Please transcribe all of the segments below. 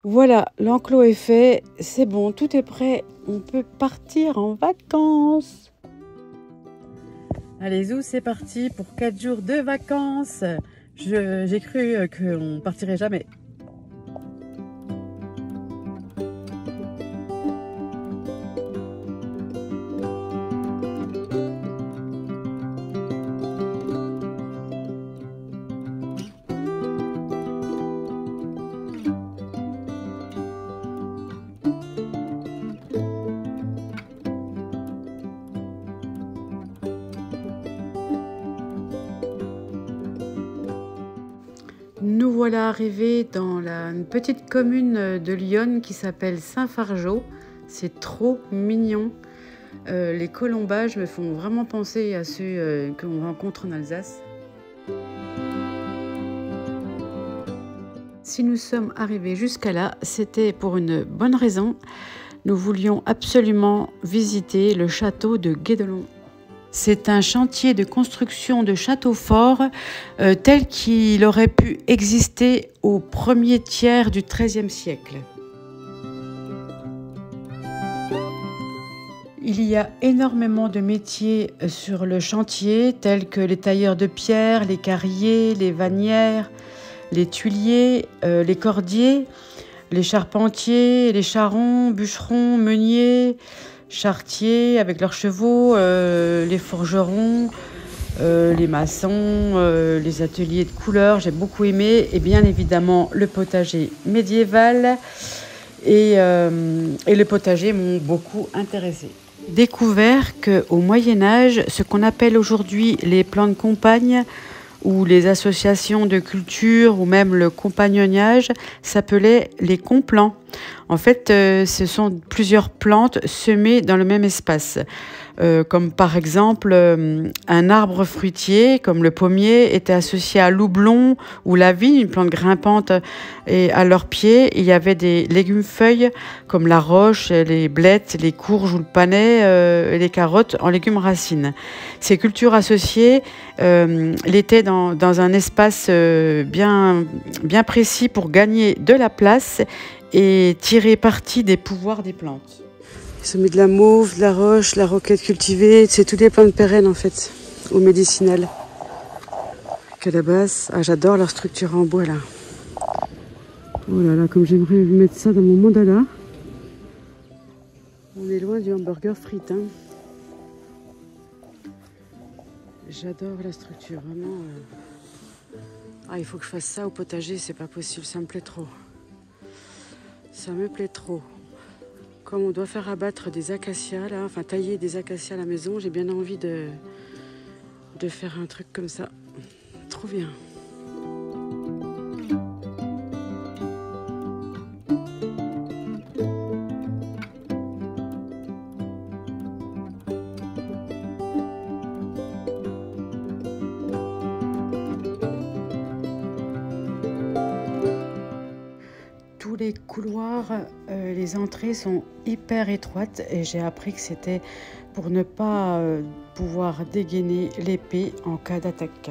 Voilà, l'enclos est fait, c'est bon, tout est prêt, on peut partir en vacances. Allez, Zou, c'est parti pour 4 jours de vacances. J'ai cru qu'on partirait jamais. Nous voilà arrivés dans une petite commune de Lyon qui s'appelle Saint-Fargeau. C'est trop mignon. Les colombages me font vraiment penser à ceux qu'on rencontre en Alsace. Si nous sommes arrivés jusqu'à là, c'était pour une bonne raison. Nous voulions absolument visiter le château de Guédelon. C'est un chantier de construction de château fort tel qu'il aurait pu exister au premier tiers du XIIIe siècle. Il y a énormément de métiers sur le chantier, tels que les tailleurs de pierre, les carriers, les vannières, les tuiliers, les cordiers, les charpentiers, les charrons, bûcherons, meuniers, charretiers avec leurs chevaux, les forgerons, les maçons, les ateliers de couleurs, j'ai beaucoup aimé, et bien évidemment le potager médiéval et le potager m'ont beaucoup intéressé. Découvert qu'au Moyen-Âge, ce qu'on appelle aujourd'hui les plans de campagne ou les associations de culture ou même le compagnonnage s'appelait les complans. En fait, ce sont plusieurs plantes semées dans le même espace. Comme par exemple un arbre fruitier comme le pommier était associé à l'houblon ou la vigne, une plante grimpante, et à leurs pieds il y avait des légumes-feuilles comme la roche, les blettes, les courges ou le panais et les carottes en légumes racines. Ces cultures associées l'étaient dans un espace bien précis pour gagner de la place et tirer parti des pouvoirs des plantes. Ils ont mis de la mauve, de la roche, de la roquette cultivée. C'est toutes des plantes pérennes en fait, ou médicinales. Calebasse. Ah, j'adore leur structure en bois là. Oh là là, comme j'aimerais mettre ça dans mon mandala. On est loin du hamburger frites. Hein. J'adore la structure, vraiment. Ah, il faut que je fasse ça au potager, c'est pas possible, ça me plaît trop. Ça me plaît trop. Comme on doit faire abattre des acacias, là, enfin tailler des acacias à la maison, j'ai bien envie de faire un truc comme ça. Trop bien. Tous les couloirs, les entrées sont hyper étroites et j'ai appris que c'était pour ne pas pouvoir dégainer l'épée en cas d'attaque.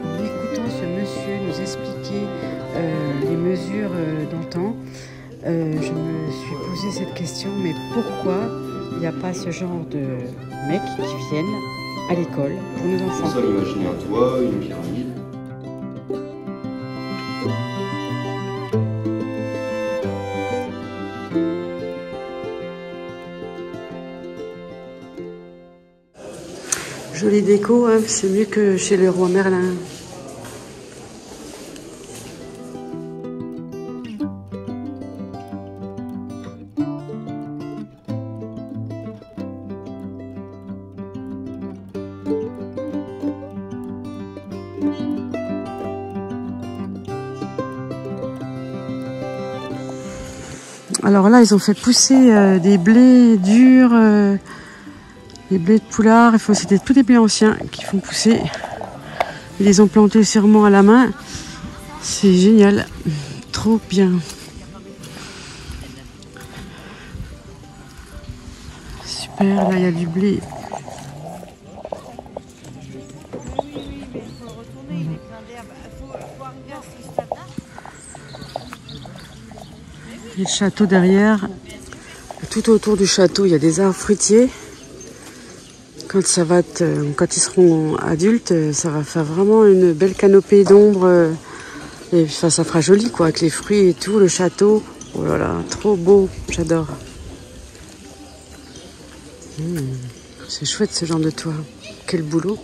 En écoutant ce monsieur nous expliquer les mesures d'antan, je me suis posé cette question, mais pourquoi il n'y a pas ce genre de mecs qui viennent à l'école pour nos enfants? Ça, imaginez un toit, une pyramide. Jolie déco, hein, c'est mieux que chez le roi Merlin. Alors là, ils ont fait pousser des blés durs, des blés de poulard. C'était tous des blés anciens qui font pousser. Ils les ont plantés sûrement à la main. C'est génial, trop bien. Super. super, là il y a du blé. Et le château derrière, tout autour du château, il y a des arbres fruitiers. Quand ils seront adultes, ça va faire vraiment une belle canopée d'ombre. Et ça fera joli quoi, avec les fruits et tout, le château. Oh là là, trop beau, j'adore. C'est chouette ce genre de toit. Quel boulot.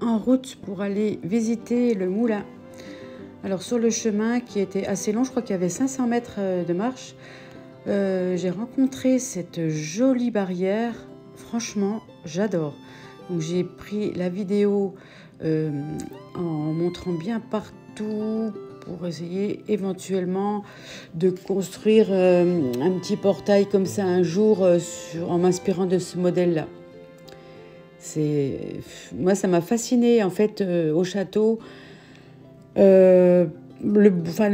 En route pour aller visiter le moulin. Alors sur le chemin qui était assez long, je crois qu'il y avait 500 mètres de marche, j'ai rencontré cette jolie barrière. Franchement, j'adore. Donc j'ai pris la vidéo en montrant bien partout pour essayer éventuellement de construire un petit portail comme ça un jour en m'inspirant de ce modèle-là. Moi, ça m'a fascinée en fait au château. Le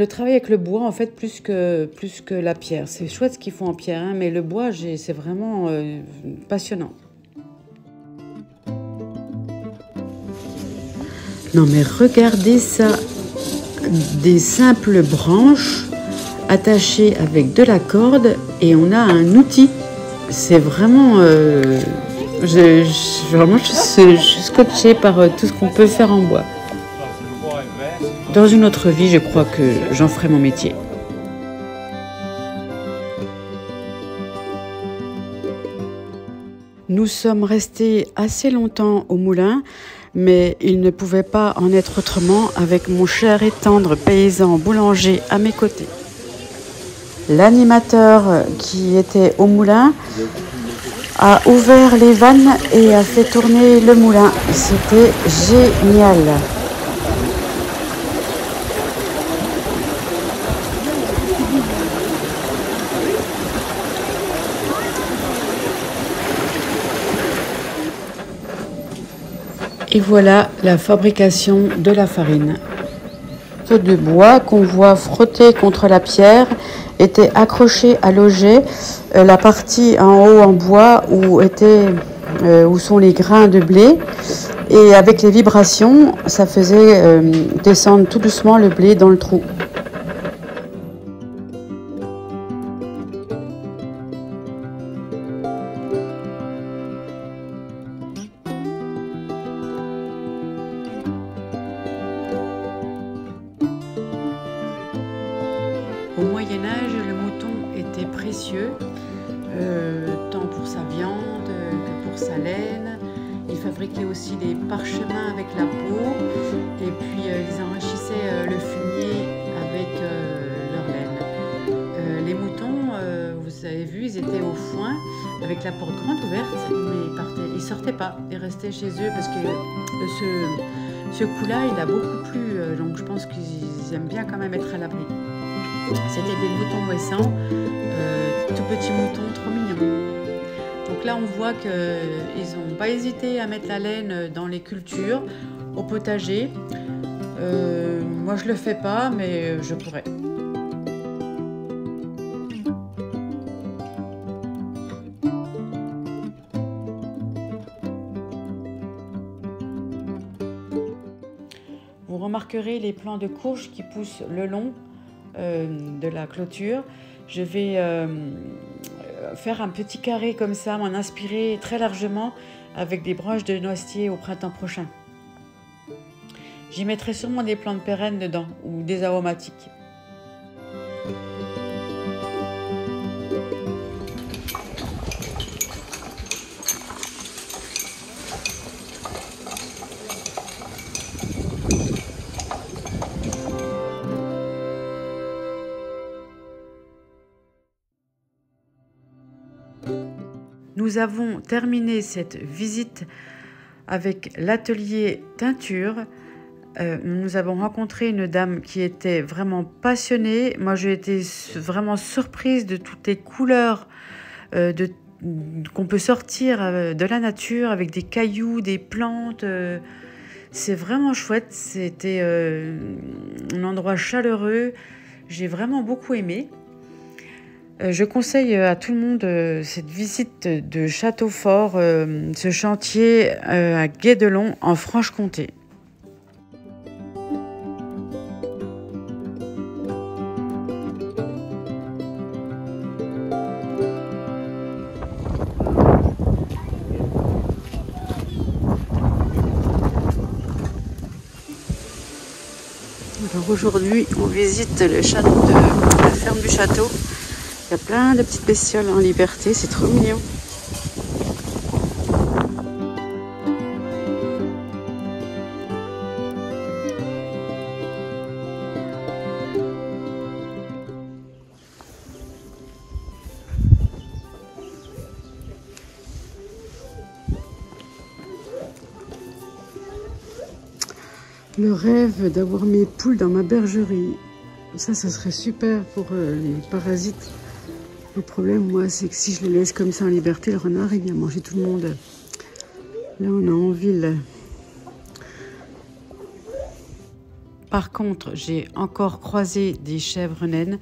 travail avec le bois en fait plus que la pierre. C'est chouette ce qu'ils font en pierre, hein, mais le bois, c'est vraiment passionnant. Non mais regardez ça, des simples branches attachées avec de la corde et on a un outil. C'est vraiment... Je suis scotchée par tout ce qu'on peut faire en bois. Dans une autre vie, je crois que j'en ferai mon métier. Nous sommes restés assez longtemps au moulin, mais il ne pouvait pas en être autrement avec mon cher et tendre paysan boulanger à mes côtés. L'animateur qui était au moulin a ouvert les vannes et a fait tourner le moulin. C'était génial. Et voilà la fabrication de la farine. Ce de bois qu'on voit frotter contre la pierre était accroché à l'auget. La partie en haut en bois où sont les grains de blé. Et avec les vibrations, ça faisait descendre tout doucement le blé dans le trou. Au Moyen-Âge, le mouton était précieux, tant pour sa viande que pour sa laine. Ils fabriquaient aussi des parchemins avec la peau et puis ils enrichissaient le fumier avec leur laine. Les moutons, vous avez vu, ils étaient au foin avec la porte grande ouverte, mais ils sortaient pas, ils restaient chez eux parce que ce coup-là, il a beaucoup plu, donc je pense qu'ils aiment bien quand même être à l'abri. C'était des moutons ouessants, tout petits moutons, trop mignons. Donc là, on voit qu'ils n'ont pas hésité à mettre la laine dans les cultures, au potager. Moi, je ne le fais pas, mais je pourrais. Vous remarquerez les plants de courge qui poussent le long de la clôture. Je vais faire un petit carré comme ça, m'en inspirer très largement avec des branches de noisetier au printemps prochain. J'y mettrai sûrement des plantes pérennes dedans ou des aromatiques. Nous avons terminé cette visite avec l'atelier teinture. Nous avons rencontré une dame qui était vraiment passionnée. Moi, j'ai été vraiment surprise de toutes les couleurs qu'on peut sortir de la nature avec des cailloux, des plantes. C'est vraiment chouette. C'était un endroit chaleureux. J'ai vraiment beaucoup aimé. Je conseille à tout le monde cette visite de Châteaufort, ce chantier à Guédelon en Franche-Comté. Alors aujourd'hui, on visite le château la ferme du château. Il y a plein de petites bestioles en liberté, c'est trop mignon. Le rêve d'avoir mes poules dans ma bergerie. Ça serait super pour les parasites. Le problème, moi, c'est que si je les laisse comme ça en liberté, le renard, il vient manger tout le monde. Là, on est en ville. Par contre, j'ai encore croisé des chèvres naines.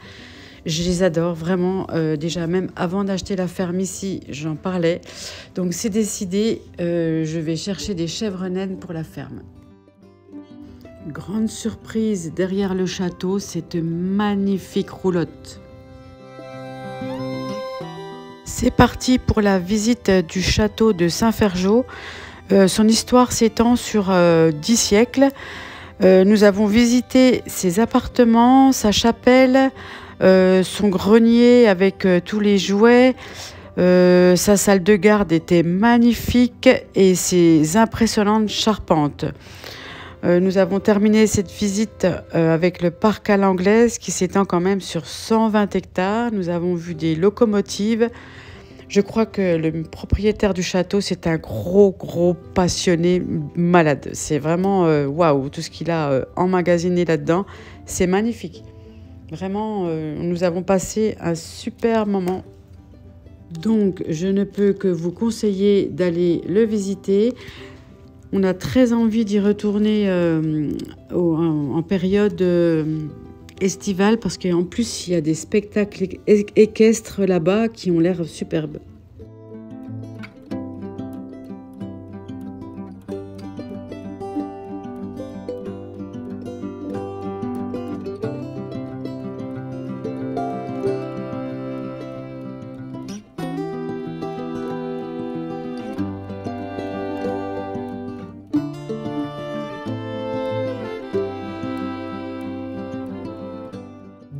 Je les adore vraiment. Déjà, même avant d'acheter la ferme ici, j'en parlais. Donc, c'est décidé. Je vais chercher des chèvres naines pour la ferme. Grande surprise derrière le château, cette magnifique roulotte. C'est parti pour la visite du château de Saint-Ferjaux. Son histoire s'étend sur 10 siècles. Nous avons visité ses appartements, sa chapelle, son grenier avec tous les jouets. Sa salle de garde était magnifique et ses impressionnantes charpentes. Nous avons terminé cette visite avec le parc à l'anglaise qui s'étend quand même sur 120 hectares. Nous avons vu des locomotives. Je crois que le propriétaire du château, c'est un gros passionné malade. C'est vraiment waouh, tout ce qu'il a emmagasiné là-dedans. C'est magnifique. Vraiment, nous avons passé un super moment. Donc, je ne peux que vous conseiller d'aller le visiter. On a très envie d'y retourner en période estivale parce qu'en plus, il y a des spectacles équestres là-bas qui ont l'air superbes.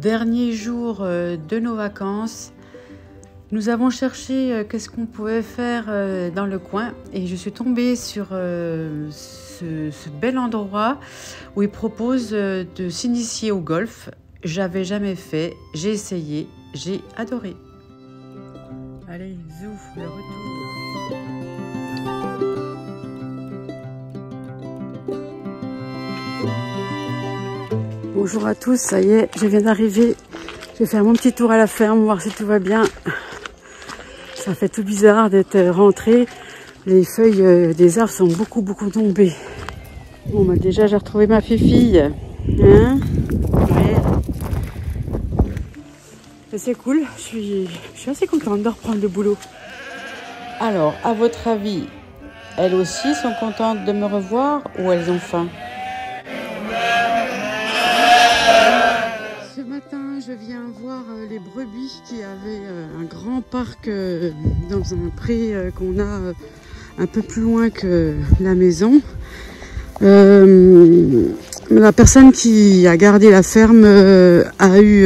Dernier jour de nos vacances, nous avons cherché qu'est-ce qu'on pouvait faire dans le coin et je suis tombée sur ce bel endroit où ils proposent de s'initier au golf. J'avais jamais fait, j'ai essayé, j'ai adoré. Allez, zouf, le retour. Bonjour à tous, ça y est, je viens d'arriver. Je vais faire mon petit tour à la ferme, voir si tout va bien. Ça fait tout bizarre d'être rentré. Les feuilles des arbres sont beaucoup tombées. Bon, bah déjà, j'ai retrouvé ma fille. Hein? Ouais. C'est cool, je suis assez contente de reprendre le boulot. Alors, à votre avis, elles aussi sont contentes de me revoir ou elles ont faim? Ce matin, je viens voir les brebis qui avaient un grand parc dans un pré qu'on a un peu plus loin que la maison. La personne qui a gardé la ferme a eu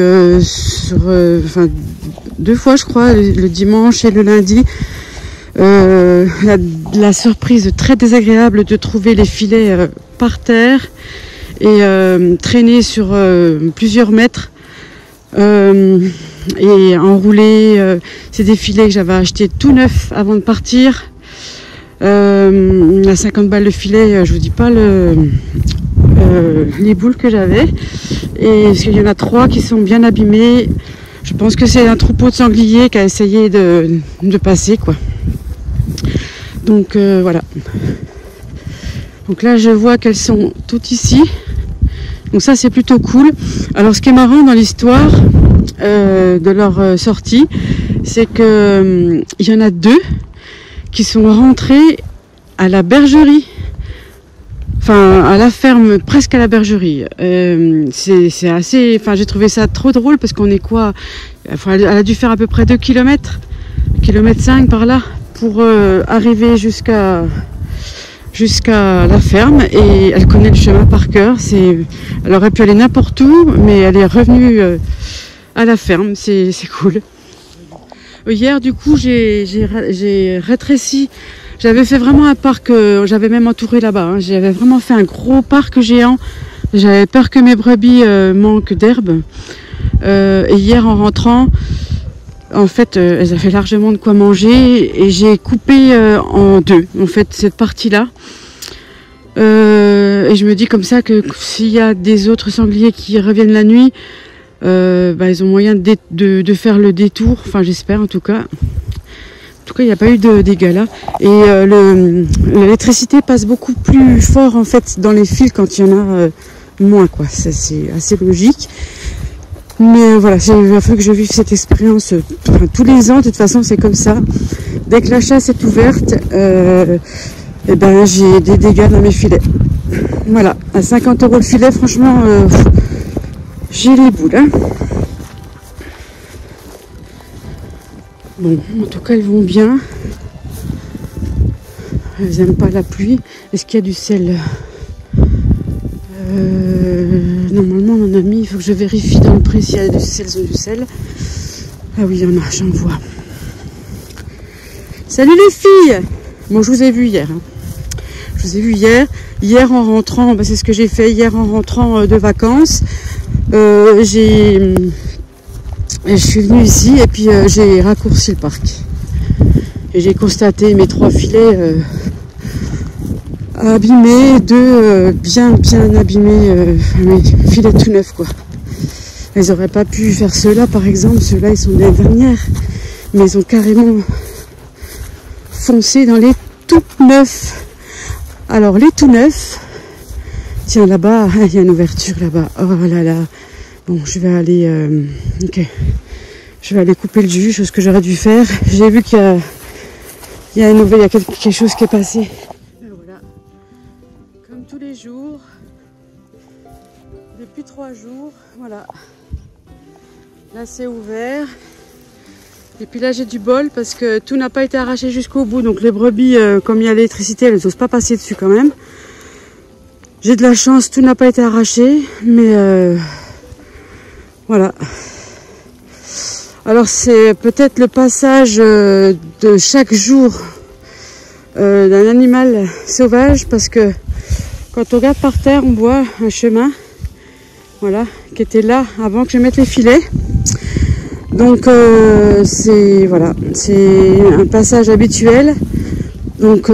deux fois, je crois, le dimanche et le lundi, la surprise très désagréable de trouver les filets par terre et traînés sur plusieurs mètres. et enrouler. C'est des filets que j'avais achetés tout neufs avant de partir. À 50 balles le filet, je vous dis pas les boules que j'avais. Et parce qu'il y en a 3 qui sont bien abîmées. Je pense que c'est un troupeau de sangliers qui a essayé de passer, quoi. Donc voilà. Donc là je vois qu'elles sont toutes ici. Donc ça c'est plutôt cool. Alors ce qui est marrant dans l'histoire de leur sortie, c'est que il y en a 2 qui sont rentrés à la bergerie. Enfin, à la ferme, presque à la bergerie. C'est assez... Enfin, j'ai trouvé ça trop drôle parce qu'on est quoi? Enfin, elle a dû faire à peu près 2 km, 1,5 km par là, pour arriver jusqu'à la ferme. Et elle connaît le chemin par cœur. Elle aurait pu aller n'importe où, mais elle est revenue à la ferme. C'est cool. Hier, du coup, j'ai rétréci. J'avais fait vraiment un parc, j'avais même entouré là-bas, hein. J'avais vraiment fait un gros parc géant. J'avais peur que mes brebis manquent d'herbe. Et hier en rentrant, en fait, elles avaient largement de quoi manger et j'ai coupé en 2, en fait, cette partie-là. Et je me dis comme ça que s'il y a des autres sangliers qui reviennent la nuit, ils ont moyen de faire le détour, enfin j'espère en tout cas. En tout cas, il n'y a pas eu de dégâts là. Et l'électricité passe beaucoup plus fort en fait dans les fils quand il y en a moins, quoi. Ça, c'est assez logique. Mais voilà, il faut que je vive cette expérience tous les ans. De toute façon, c'est comme ça. Dès que la chasse est ouverte, j'ai des dégâts dans mes filets. Voilà, à 50 € le filet, franchement, j'ai les boules, hein. Bon, en tout cas, elles vont bien. Elles n'aiment pas la pluie. Est-ce qu'il y a du sel? Normalement, on en a mis. Il faut que je vérifie dans le pré s'il y a du sel. Ah oui, il y en a, j'en vois. Salut les filles! Bon, je vous ai vu hier. Hein. Je vous ai vu hier. Hier, en rentrant, c'est ce que j'ai fait hier en rentrant de vacances. Je suis venue ici et puis j'ai raccourci le parc. Et j'ai constaté mes 3 filets abîmés, 2 bien abîmés, mes filets tout neufs, quoi. Elles n'auraient pas pu faire ceux-là, par exemple. Ceux-là, ils sont des dernières. Mais ils ont carrément foncé dans les tout neufs. Alors, les tout neufs... Tiens, là-bas, il y a une ouverture là-bas. Oh là là. Bon, je vais aller... ok. Je vais aller couper le jus, chose que j'aurais dû faire. J'ai vu qu'il y a quelque chose qui est passé. Et voilà. Comme tous les jours. Depuis 3 jours. Voilà. Là, c'est ouvert. Et puis là, j'ai du bol parce que tout n'a pas été arraché jusqu'au bout. Donc les brebis, comme il y a l'électricité, elles n'osent pas passer dessus quand même. J'ai de la chance, tout n'a pas été arraché. Mais... voilà. Alors c'est peut-être le passage de chaque jour d'un animal sauvage parce que quand on regarde par terre, on voit un chemin, voilà, qui était là avant que je mette les filets. Donc c'est voilà, c'est un passage habituel. Donc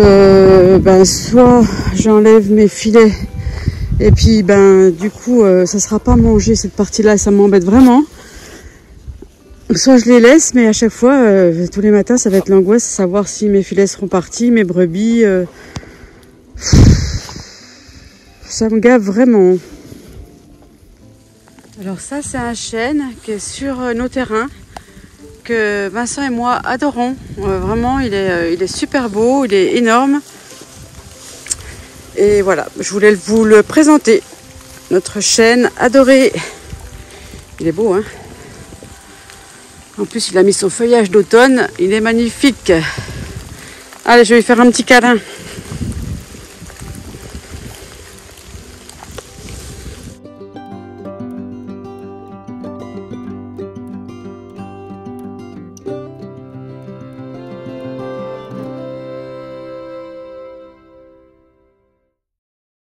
soit j'enlève mes filets et puis du coup ça sera pas mangé cette partie-là, ça m'embête vraiment. Soit je les laisse, mais à chaque fois, tous les matins, ça va être l'angoisse de savoir si mes filets seront partis, mes brebis. Ça me gave vraiment. Alors ça, c'est un chêne qui est sur nos terrains, que Vincent et moi adorons. Vraiment, il est super beau, il est énorme. Et voilà, je voulais vous le présenter. Notre chêne adoré. Il est beau, hein? En plus, il a mis son feuillage d'automne. Il est magnifique. Allez, je vais lui faire un petit câlin.